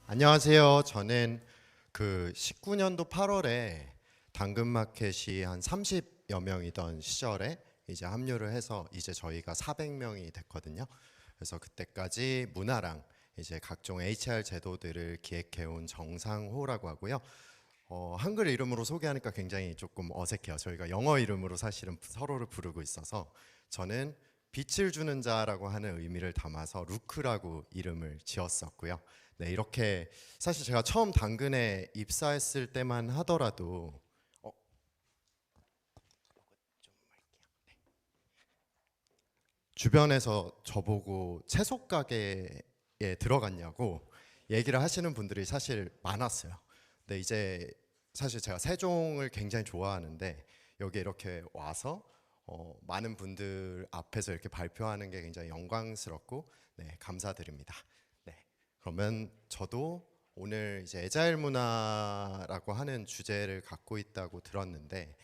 안녕하세요. 저는 19년도 8월에 당근마켓이 한 30여 명이던 시절에 이제 합류를 해서 이제 저희가 400명이 됐거든요. 그래서 그때까지 문화랑 이제 각종 HR 제도들을 기획해온 정상호라고 하고요. 한글 이름으로 소개하니까 굉장히 조금 어색해요. 저희가 영어 이름으로 사실은 서로를 부르고 있어서 저는 빛을 주는 자라고 하는 의미를 담아서 루크라고 이름을 지었었고요. 네, 이렇게 사실 제가 처음 당근에 입사했을 때만 하더라도 주변에서 저보고 채소 가게에 들어갔냐고 얘기를 하시는 분들이 사실 많았어요. 근데 이제 사실 제가 세종을 굉장히 좋아하는데 여기 이렇게 와서 많은 분들 앞에서 이렇게 발표하는 게 굉장히 영광스럽고 네, 감사드립니다. 네, 그러면 저도 오늘 이제 애자일 문화라고 하는 주제를 갖고 있다고 들었는데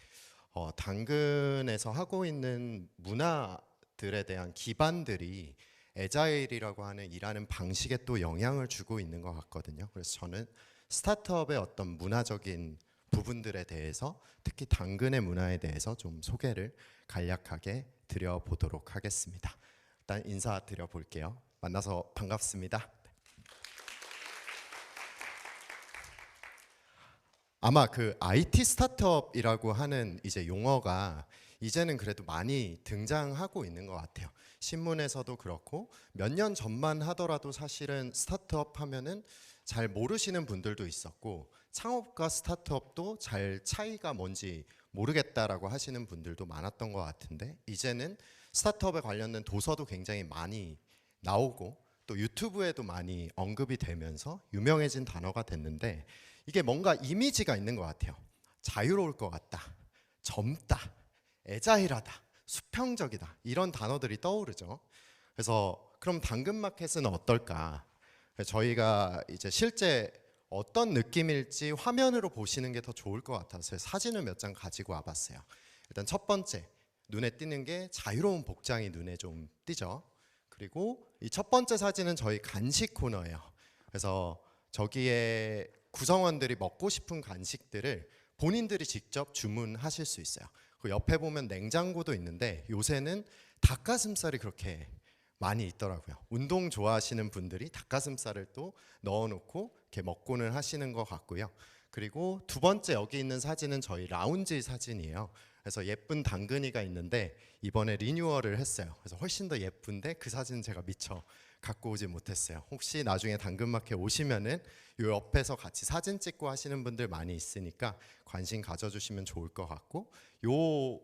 당근에서 하고 있는 문화들에 대한 기반들이 애자일이라고 하는 일하는 방식에 또 영향을 주고 있는 것 같거든요. 그래서 저는 스타트업의 어떤 문화적인 부분들에 대해서 특히 당근의 문화에 대해서 좀 소개를 간략하게 드려보도록 하겠습니다. 일단 인사드려 볼게요. 만나서 반갑습니다. 아마 IT 스타트업이라고 하는 이제 용어가 이제는 그래도 많이 등장하고 있는 것 같아요. 신문에서도 그렇고 몇 년 전만 하더라도 사실은 스타트업 하면은 잘 모르시는 분들도 있었고 창업과 스타트업도 잘 차이가 뭔지 모르겠다라고 하시는 분들도 많았던 것 같은데 이제는 스타트업에 관련된 도서도 굉장히 많이 나오고 또 유튜브에도 많이 언급이 되면서 유명해진 단어가 됐는데 이게 뭔가 이미지가 있는 것 같아요. 자유로울 것 같다, 젊다, 애자일하다, 수평적이다 이런 단어들이 떠오르죠. 그래서 그럼 당근마켓은 어떨까? 저희가 이제 실제 어떤 느낌일지 화면으로 보시는 게 더 좋을 것 같아서 사진을 몇 장 가지고 와봤어요. 일단 첫 번째 눈에 띄는 게 자유로운 복장이 눈에 좀 띄죠. 그리고 이 첫 번째 사진은 저희 간식 코너예요. 그래서 저기에 구성원들이 먹고 싶은 간식들을 본인들이 직접 주문하실 수 있어요. 그 옆에 보면 냉장고도 있는데 요새는 닭가슴살이 그렇게 많이 있더라고요. 운동 좋아하시는 분들이 닭가슴살을 또 넣어놓고 이렇게 먹고는 하시는 것 같고요. 그리고 두 번째 여기 있는 사진은 저희 라운지 사진이에요. 그래서 예쁜 당근이가 있는데 이번에 리뉴얼을 했어요. 그래서 훨씬 더 예쁜데 그 사진 제가 미처 갖고 오지 못했어요. 혹시 나중에 당근마켓 오시면은 요 옆에서 같이 사진 찍고 하시는 분들 많이 있으니까 관심 가져주시면 좋을 것 같고 요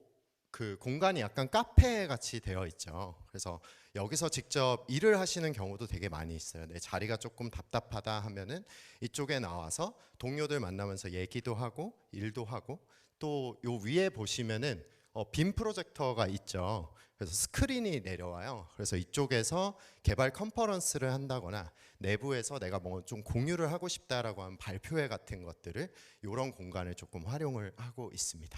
공간이 약간 카페 같이 되어 있죠. 그래서 여기서 직접 일을 하시는 경우도 되게 많이 있어요. 내 자리가 조금 답답하다 하면은 이쪽에 나와서 동료들 만나면서 얘기도 하고 일도 하고 또 요 위에 보시면은 빔 프로젝터가 있죠. 그래서 스크린이 내려와요. 그래서 이쪽에서 개발 컨퍼런스를 한다거나 내부에서 내가 뭐 좀 공유를 하고 싶다라고 하는 발표회 같은 것들을 이런 공간을 조금 활용을 하고 있습니다.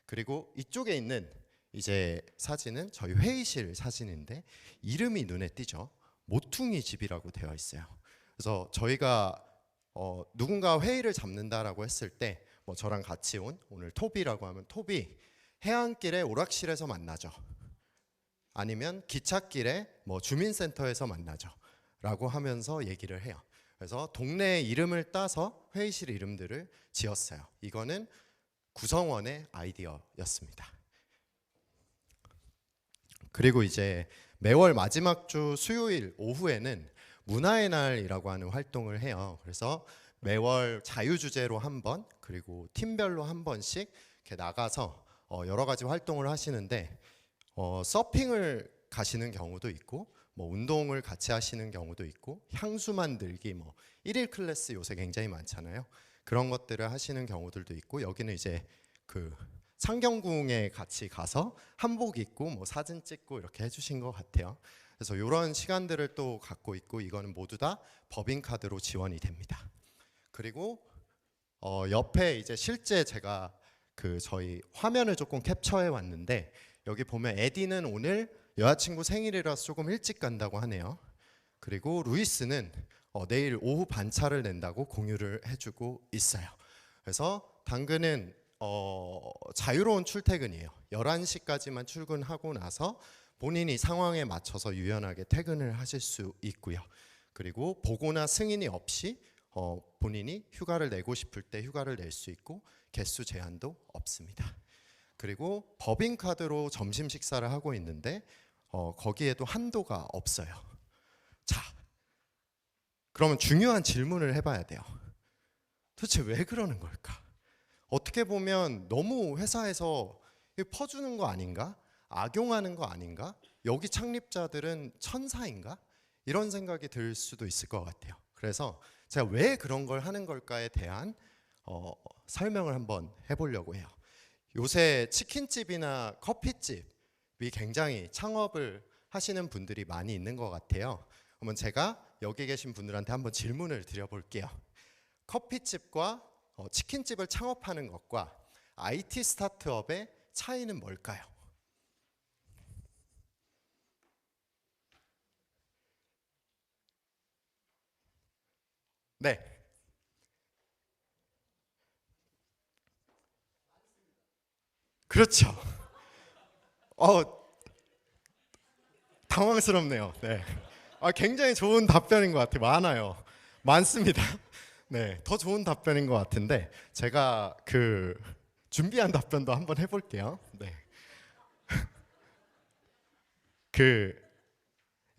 그리고 이쪽에 있는 이제 사진은 저희 회의실 사진인데 이름이 눈에 띄죠. 모퉁이 집이라고 되어 있어요. 그래서 저희가 누군가 회의를 잡는다라고 했을 때 뭐 저랑 같이 온 오늘 토비라고 하면 토비 해안길에 오락실에서 만나죠. 아니면 기찻길에 뭐 주민센터에서 만나죠. 라고 하면서 얘기를 해요. 그래서 동네 이름을 따서 회의실 이름들을 지었어요. 이거는 구성원의 아이디어였습니다. 그리고 이제 매월 마지막 주 수요일 오후에는 문화의 날이라고 하는 활동을 해요. 그래서 매월 자유 주제로 한 번, 그리고 팀별로 한 번씩 이렇게 나가서 여러 가지 활동을 하시는데 서핑을 가시는 경우도 있고 뭐 운동을 같이 하시는 경우도 있고 향수 만들기 뭐 1일 클래스 요새 굉장히 많잖아요. 그런 것들을 하시는 경우들도 있고 여기는 이제 상경궁에 같이 가서 한복 입고 뭐 사진 찍고 이렇게 해주신 것 같아요. 그래서 이런 시간들을 또 갖고 있고 이거는 모두 다 법인카드로 지원이 됩니다. 그리고 옆에 이제 실제 제가 저희 화면을 조금 캡처해 왔는데 여기 보면 에디는 오늘 여자친구 생일이라서 조금 일찍 간다고 하네요. 그리고 루이스는 내일 오후 반차를 낸다고 공유를 해주고 있어요. 그래서 당근은 자유로운 출퇴근이에요. 11시까지만 출근하고 나서 본인이 상황에 맞춰서 유연하게 퇴근을 하실 수 있고요. 그리고 보고나 승인이 없이 본인이 휴가를 내고 싶을 때 휴가를 낼 수 있고 개수 제한도 없습니다. 그리고 법인카드로 점심 식사를 하고 있는데 거기에도 한도가 없어요. 자, 그러면 중요한 질문을 해봐야 돼요. 도대체 왜 그러는 걸까? 어떻게 보면 너무 회사에서 퍼주는 거 아닌가? 악용하는 거 아닌가? 여기 창립자들은 천사인가? 이런 생각이 들 수도 있을 것 같아요. 그래서 제가 왜 그런 걸 하는 걸까에 대한 설명을 한번 해보려고 해요. 요새 치킨집이나 커피집이 굉장히 창업을 하시는 분들이 많이 있는 것 같아요. 그러면 제가 여기 계신 분들한테 한번 질문을 드려볼게요. 커피집과 치킨집을 창업하는 것과 IT 스타트업의 차이는 뭘까요? 네. 그렇죠. 어, 당황스럽네요. 네. 굉장히 좋은 답변인 것 같아요. 많아요. 많습니다. 네, 더 좋은 답변인 것 같은데 제가 준비한 답변도 한번 해볼게요. 네. 그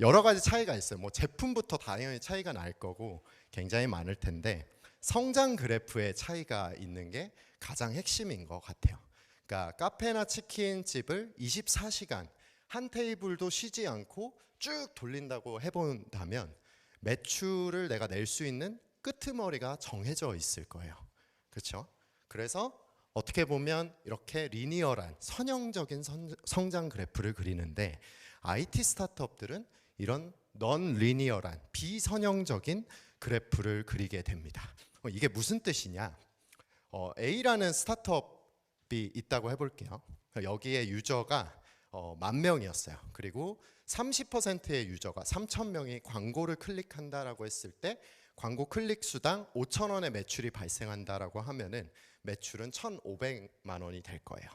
여러 가지 차이가 있어요. 뭐 제품부터 당연히 차이가 날 거고 굉장히 많을 텐데 성장 그래프의 차이가 있는 게 가장 핵심인 것 같아요. 그러니까 카페나 치킨집을 24시간 한 테이블도 쉬지 않고 쭉 돌린다고 해본다면 매출을 내가 낼 수 있는 끄트머리가 정해져 있을 거예요. 그렇죠? 그래서 어떻게 보면 이렇게 리니어란 선형적인 성장 그래프를 그리는데 IT 스타트업들은 이런 넌 리니어란 비선형적인 그래프를 그리게 됩니다. 이게 무슨 뜻이냐? A라는 스타트업이 있다고 해볼게요. 여기에 유저가 10,000명이었어요. 그리고 30%의 유저가 3,000명이 광고를 클릭한다라고 했을 때 광고 클릭 수당 5,000원의 매출이 발생한다라고 하면은 매출은 1,500만 원이 될 거예요.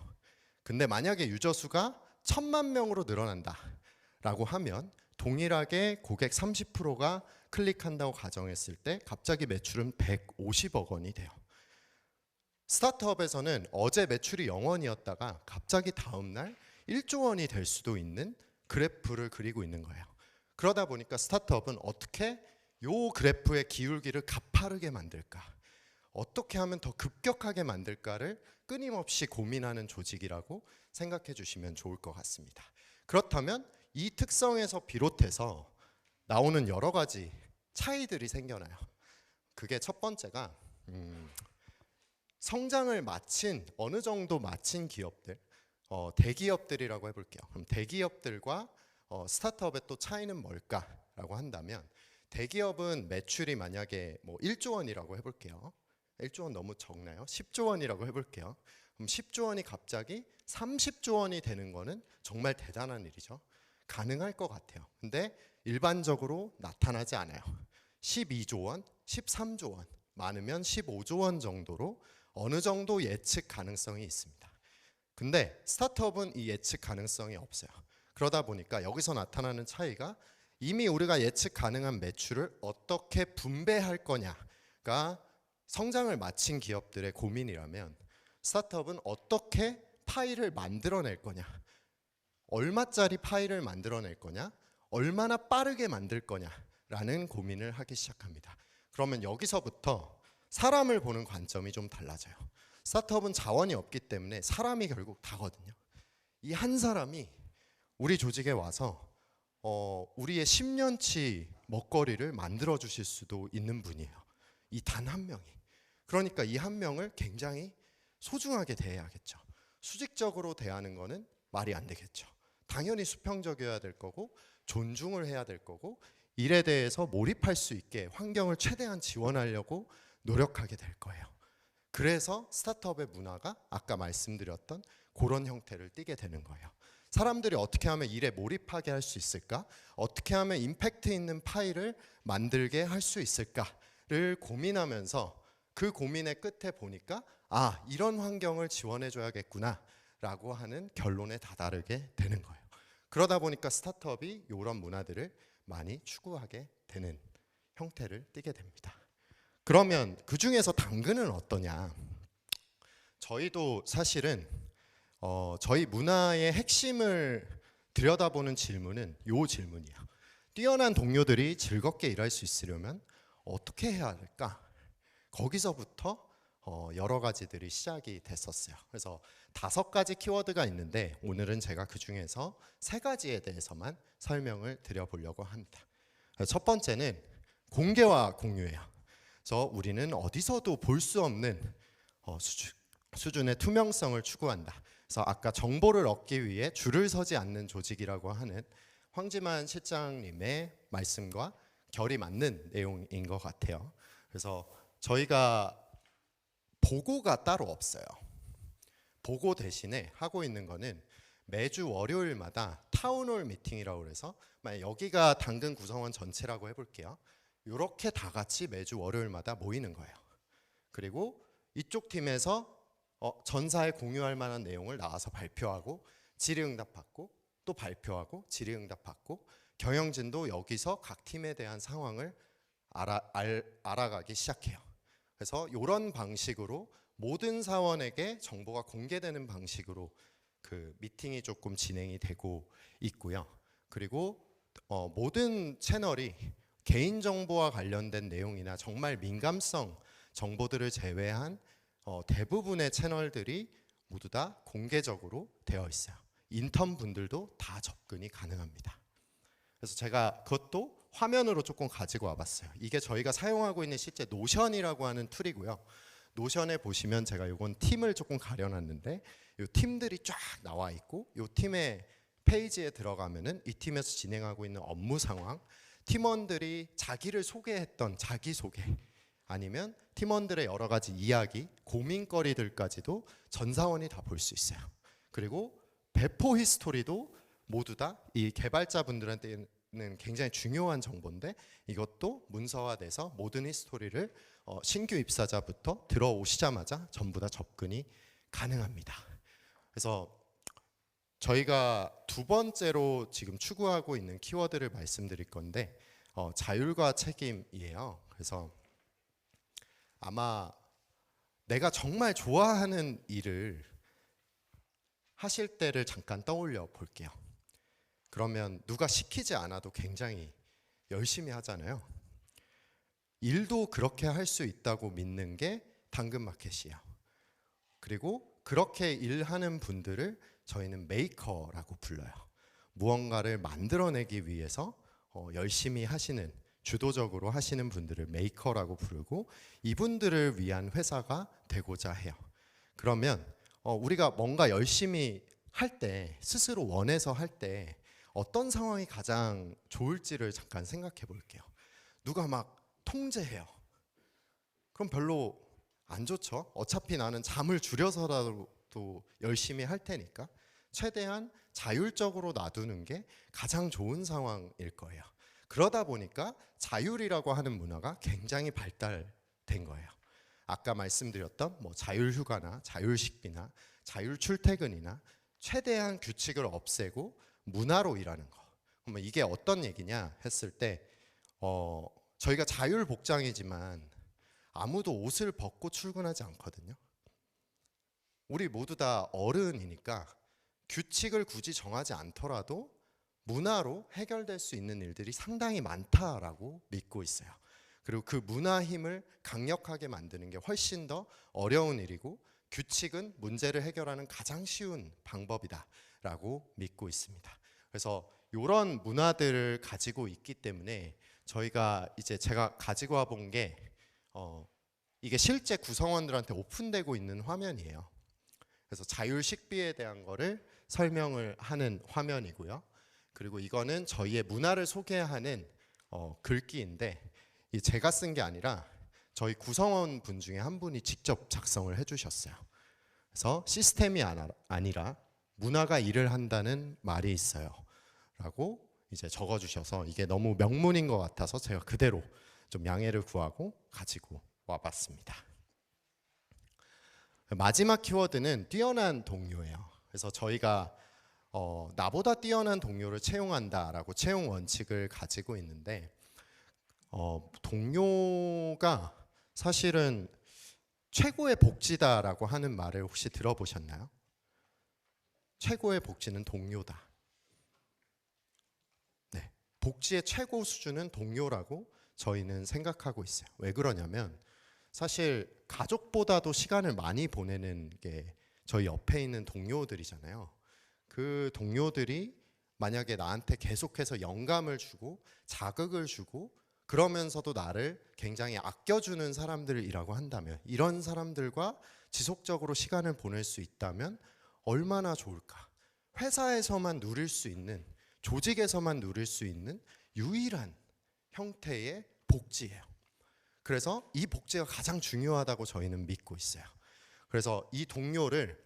근데 만약에 유저 수가 1,000만 명으로 늘어난다라고 하면 동일하게 고객 30%가 클릭한다고 가정했을 때 갑자기 매출은 150억 원이 돼요. 스타트업에서는 어제 매출이 0원이었다가 갑자기 다음 날 1조 원이 될 수도 있는 그래프를 그리고 있는 거예요. 그러다 보니까 스타트업은 어떻게 요 그래프의 기울기를 가파르게 만들까? 어떻게 하면 더 급격하게 만들까를 끊임없이 고민하는 조직이라고 생각해 주시면 좋을 것 같습니다. 그렇다면 이 특성에서 비롯해서 나오는 여러 가지 차이들이 생겨나요. 그게 첫 번째가 성장을 마친 어느 정도 마친 기업들, 대기업들이라고 해볼게요. 그럼 대기업들과 스타트업의 또 차이는 뭘까라고 한다면 대기업은 매출이 만약에 뭐 1조 원이라고 해볼게요. 1조 원 너무 적나요? 10조 원이라고 해볼게요. 그럼 10조 원이 갑자기 30조 원이 되는 거는 정말 대단한 일이죠. 가능할 것 같아요. 근데 일반적으로 나타나지 않아요. 12조 원, 13조 원, 많으면 15조 원 정도로 어느 정도 예측 가능성이 있습니다. 근데 스타트업은 이 예측 가능성이 없어요. 그러다 보니까 여기서 나타나는 차이가 이미 우리가 예측 가능한 매출을 어떻게 분배할 거냐가 성장을 마친 기업들의 고민이라면 스타트업은 어떻게 파이를 만들어낼 거냐, 얼마짜리 파이를 만들어낼 거냐, 얼마나 빠르게 만들 거냐라는 고민을 하기 시작합니다. 그러면 여기서부터 사람을 보는 관점이 좀 달라져요. 스타트업은 자원이 없기 때문에 사람이 결국 다거든요. 이 한 사람이 우리 조직에 와서 우리의 10년치 먹거리를 만들어 주실 수도 있는 분이에요. 이 단 한 명이. 그러니까 이 한 명을 굉장히 소중하게 대해야겠죠. 수직적으로 대하는 거는 말이 안 되겠죠. 당연히 수평적이어야 될 거고 존중을 해야 될 거고 일에 대해서 몰입할 수 있게 환경을 최대한 지원하려고 노력하게 될 거예요. 그래서 스타트업의 문화가 아까 말씀드렸던 그런 형태를 띠게 되는 거예요. 사람들이 어떻게 하면 일에 몰입하게 할 수 있을까? 어떻게 하면 임팩트 있는 파일을 만들게 할 수 있을까를 고민하면서 그 고민의 끝에 보니까 이런 환경을 지원해 줘야겠구나 라고 하는 결론에 다다르게 되는 거예요. 그러다 보니까 스타트업이 이런 문화들을 많이 추구하게 되는 형태를 띠게 됩니다. 그러면 그 중에서 당근은 어떠냐? 저희도 사실은 저희 문화의 핵심을 들여다보는 질문은 이 질문이에요. 뛰어난 동료들이 즐겁게 일할 수 있으려면 어떻게 해야 할까? 거기서부터 여러 가지들이 시작이 됐었어요. 그래서 5가지 키워드가 있는데 오늘은 제가 그 중에서 3가지에 대해서만 설명을 드려보려고 합니다. 첫 번째는 공개와 공유예요. 그래서 우리는 어디서도 볼 수 없는 수준의 투명성을 추구한다. 그래서 아까 정보를 얻기 위해 줄을 서지 않는 조직이라고 하는 황지만 실장님의 말씀과 결이 맞는 내용인 것 같아요. 그래서 저희가 보고가 따로 없어요. 보고 대신에 하고 있는 거는 매주 월요일마다 타운홀 미팅이라고 해서 만약 여기가 당근 구성원 전체라고 해볼게요. 이렇게 다 같이 매주 월요일마다 모이는 거예요. 그리고 이쪽 팀에서 전사에 공유할 만한 내용을 나와서 발표하고 질의응답 받고 또 발표하고 질의응답 받고 경영진도 여기서 각 팀에 대한 상황을 알아가기 시작해요. 그래서 이런 방식으로 모든 사원에게 정보가 공개되는 방식으로 그 미팅이 조금 진행이 되고 있고요. 그리고 모든 채널이 개인정보와 관련된 내용이나 정말 민감성 정보들을 제외한 대부분의 채널들이 모두 다 공개적으로 되어 있어요. 인턴 분들도 다 접근이 가능합니다. 그래서 제가 그것도 화면으로 조금 가지고 와봤어요. 이게 저희가 사용하고 있는 실제 노션이라고 하는 툴이고요. 노션에 보시면 제가 이건 팀을 조금 가려놨는데 이 팀들이 쫙 나와 있고 이 팀의 페이지에 들어가면은 이 팀에서 진행하고 있는 업무 상황, 팀원들이 자기를 소개했던 자기소개 아니면 팀원들의 여러 가지 이야기, 고민거리들까지도 전 사원이 다 볼 수 있어요. 그리고 배포 히스토리도 모두 다 이 개발자분들한테는 굉장히 중요한 정보인데 이것도 문서화돼서 모든 히스토리를 신규 입사자부터 들어오시자마자 전부 다 접근이 가능합니다. 그래서 저희가 2번째로 지금 추구하고 있는 키워드를 말씀드릴 건데 자율과 책임이에요. 그래서 아마 내가 정말 좋아하는 일을 하실 때를 잠깐 떠올려 볼게요. 그러면 누가 시키지 않아도 굉장히 열심히 하잖아요. 일도 그렇게 할 수 있다고 믿는 게 당근마켓이에요. 그리고 그렇게 일하는 분들을 저희는 메이커라고 불러요. 무언가를 만들어내기 위해서 열심히 하시는, 주도적으로 하시는 분들을 메이커라고 부르고 이분들을 위한 회사가 되고자 해요. 그러면 우리가 뭔가 열심히 할 때, 스스로 원해서 할 때 어떤 상황이 가장 좋을지를 잠깐 생각해 볼게요. 누가 막 통제해요. 그럼 별로 안 좋죠. 어차피 나는 잠을 줄여서라도 열심히 할 테니까 최대한 자율적으로 놔두는 게 가장 좋은 상황일 거예요. 그러다 보니까 자율이라고 하는 문화가 굉장히 발달된 거예요. 아까 말씀드렸던 뭐 자율휴가나 자율식비나 자율출퇴근이나 최대한 규칙을 없애고 문화로 일하는 거. 그러면 이게 어떤 얘기냐 했을 때 저희가 자율복장이지만 아무도 옷을 벗고 출근하지 않거든요. 우리 모두 다 어른이니까 규칙을 굳이 정하지 않더라도 문화로 해결될 수 있는 일들이 상당히 많다라고 믿고 있어요. 그리고 그 문화 힘을 강력하게 만드는 게 훨씬 더 어려운 일이고 규칙은 문제를 해결하는 가장 쉬운 방법이다라고 믿고 있습니다. 그래서 이런 문화들을 가지고 있기 때문에 저희가 이제 제가 가지고 와 본 게 이게 실제 구성원들한테 오픈되고 있는 화면이에요. 그래서 자율식비에 대한 거를 설명을 하는 화면이고요. 그리고 이거는 저희의 문화를 소개하는 글귀인데 제가 쓴 게 아니라 저희 구성원 분 중에 한 분이 직접 작성을 해주셨어요. 그래서 시스템이 아니라 문화가 일을 한다는 말이 있어요 라고 이제 적어주셔서 이게 너무 명문인 것 같아서 제가 그대로 좀 양해를 구하고 가지고 와봤습니다. 마지막 키워드는 뛰어난 동료예요. 그래서 저희가 나보다 뛰어난 동료를 채용한다라고 채용 원칙을 가지고 있는데 동료가 사실은 최고의 복지다라고 하는 말을 혹시 들어보셨나요? 최고의 복지는 동료다. 네, 복지의 최고 수준은 동료라고 저희는 생각하고 있어요. 왜 그러냐면 사실 가족보다도 시간을 많이 보내는 게 저희 옆에 있는 동료들이잖아요. 그 동료들이 만약에 나한테 계속해서 영감을 주고 자극을 주고 그러면서도 나를 굉장히 아껴주는 사람들이라고 한다면, 이런 사람들과 지속적으로 시간을 보낼 수 있다면 얼마나 좋을까. 회사에서만 누릴 수 있는, 조직에서만 누릴 수 있는 유일한 형태의 복지예요. 그래서 이 복지가 가장 중요하다고 저희는 믿고 있어요. 그래서 이 동료를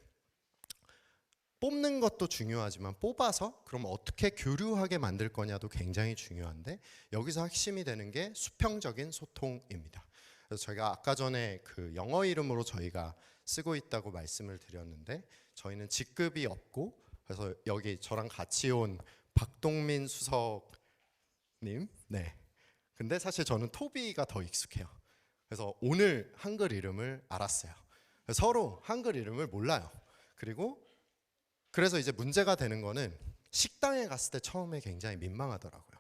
뽑는 것도 중요하지만 뽑아서 그럼 어떻게 교류하게 만들 거냐도 굉장히 중요한데, 여기서 핵심이 되는 게 수평적인 소통입니다. 그래서 저희가 아까 전에 그 영어 이름으로 저희가 쓰고 있다고 말씀을 드렸는데, 저희는 직급이 없고, 그래서 여기 저랑 같이 온 박동민 수석님, 네. 근데 사실 저는 토비가 더 익숙해요. 그래서 오늘 한글 이름을 알았어요. 서로 한글 이름을 몰라요. 그래서 이제 문제가 되는 거는 식당에 갔을 때 처음에 굉장히 민망하더라고요.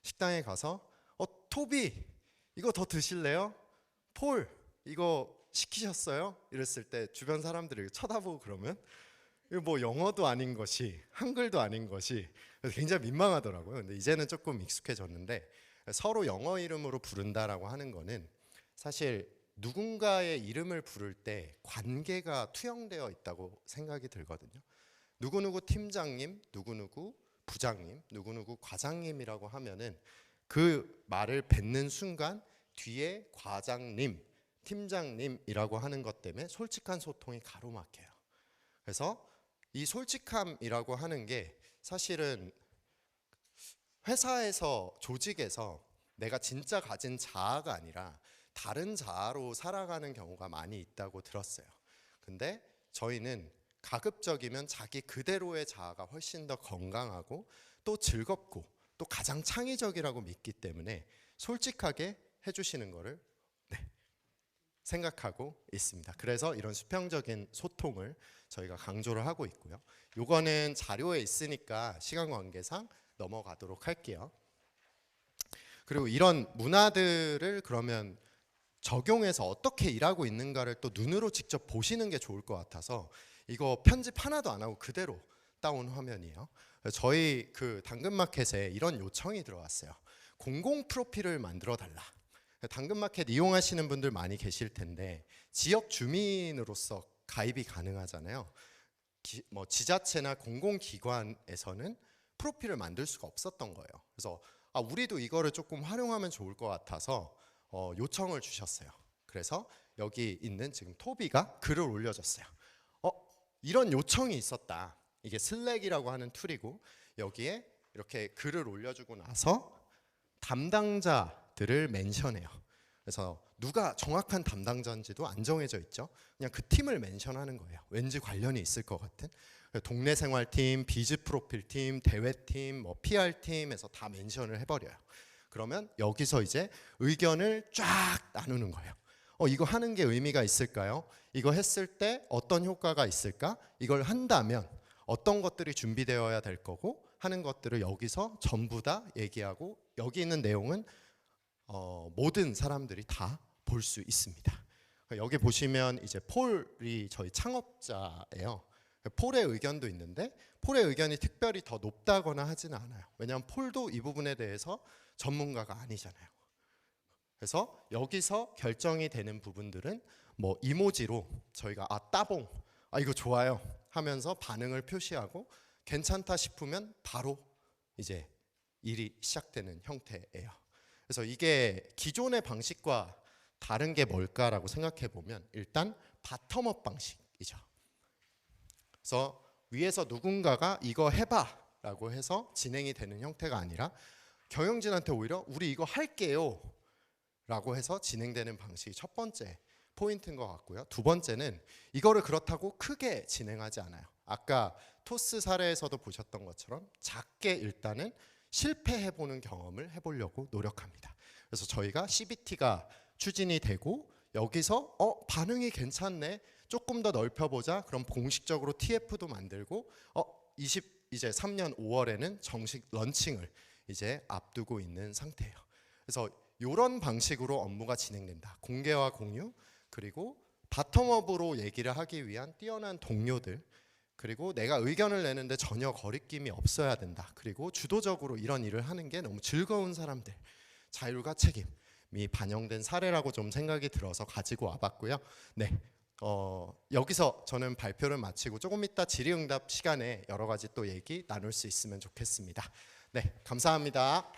식당에 가서 토비 이거 더 드실래요? 폴 이거 시키셨어요? 이랬을 때 주변 사람들이 쳐다보고 그러면 이거 뭐 영어도 아닌 것이 한글도 아닌 것이 굉장히 민망하더라고요. 근데 이제는 조금 익숙해졌는데, 서로 영어 이름으로 부른다라고 하는 거는 사실 누군가의 이름을 부를 때 관계가 투영되어 있다고 생각이 들거든요. 누구누구 팀장님, 누구누구 부장님, 누구누구 과장님이라고 하면은 그 말을 뱉는 순간 뒤에 과장님, 팀장님이라고 하는 것 때문에 솔직한 소통이 가로막혀요. 그래서 이 솔직함이라고 하는 게 사실은 회사에서, 조직에서 내가 진짜 가진 자아가 아니라 다른 자아로 살아가는 경우가 많이 있다고 들었어요. 근데 저희는 가급적이면 자기 그대로의 자아가 훨씬 더 건강하고 또 즐겁고 또 가장 창의적이라고 믿기 때문에 솔직하게 해주시는 거를 생각하고 있습니다. 그래서 이런 수평적인 소통을 저희가 강조를 하고 있고요. 요거는 자료에 있으니까 시간 관계상 넘어가도록 할게요. 그리고 이런 문화들을 그러면 적용해서 어떻게 일하고 있는가를 또 눈으로 직접 보시는 게 좋을 것 같아서 이거 편집 하나도 안 하고 그대로 따온 화면이에요. 저희 그 당근마켓에 이런 요청이 들어왔어요. 공공 프로필을 만들어 달라. 당근마켓 이용하시는 분들 많이 계실 텐데 지역 주민으로서 가입이 가능하잖아요. 뭐 지자체나 공공기관에서는 프로필을 만들 수가 없었던 거예요. 그래서 우리도 이거를 조금 활용하면 좋을 것 같아서 요청을 주셨어요. 그래서 여기 있는 지금 토비가 글을 올려줬어요. 이런 요청이 있었다. 이게 슬랙이라고 하는 툴이고 여기에 이렇게 글을 올려주고 나서 담당자들을 멘션해요. 그래서 누가 정확한 담당자인지도 안 정해져 있죠. 그냥 그 팀을 멘션하는 거예요. 왠지 관련이 있을 것 같은. 동네 생활팀, 비즈 프로필팀, 대회팀, 뭐 PR팀에서 다 멘션을 해버려요. 그러면 여기서 이제 의견을 쫙 나누는 거예요. 이거 하는 게 의미가 있을까요? 이거 했을 때 어떤 효과가 있을까? 이걸 한다면 어떤 것들이 준비되어야 될 거고 하는 것들을 여기서 전부 다 얘기하고, 여기 있는 내용은 모든 사람들이 다 볼 수 있습니다. 여기 보시면 이제 폴이 저희 창업자예요. 폴의 의견도 있는데 폴의 의견이 특별히 더 높다거나 하지는 않아요. 왜냐하면 폴도 이 부분에 대해서 전문가가 아니잖아요. 그래서 여기서 결정이 되는 부분들은 뭐 이모지로 저희가 따봉, 이거 좋아요 하면서 반응을 표시하고 괜찮다 싶으면 바로 이제 일이 시작되는 형태예요. 그래서 이게 기존의 방식과 다른 게 뭘까라고 생각해 보면 일단 바텀업 방식이죠. 그래서 위에서 누군가가 이거 해봐라고 해서 진행이 되는 형태가 아니라 경영진한테 오히려 우리 이거 할게요 라고 해서 진행되는 방식이 첫 번째 포인트인 것 같고요. 두 번째는 이거를 그렇다고 크게 진행하지 않아요. 아까 토스 사례에서도 보셨던 것처럼 작게 일단은 실패해보는 경험을 해보려고 노력합니다. 그래서 저희가 CBT가 추진이 되고 여기서 반응이 괜찮네, 조금 더 넓혀보자, 그럼 공식적으로 TF도 만들고 이제 3년 5월에는 정식 런칭을 이제 앞두고 있는 상태예요. 그래서 이런 방식으로 업무가 진행된다. 공개와 공유, 그리고 바텀업으로 얘기를 하기 위한 뛰어난 동료들, 그리고 내가 의견을 내는데 전혀 거리낌이 없어야 된다. 그리고 주도적으로 이런 일을 하는 게 너무 즐거운 사람들, 자율과 책임이 반영된 사례라고 좀 생각이 들어서 가지고 와봤고요. 네, 여기서 저는 발표를 마치고 조금 이따 질의응답 시간에 여러 가지 또 얘기 나눌 수 있으면 좋겠습니다. 네, 감사합니다.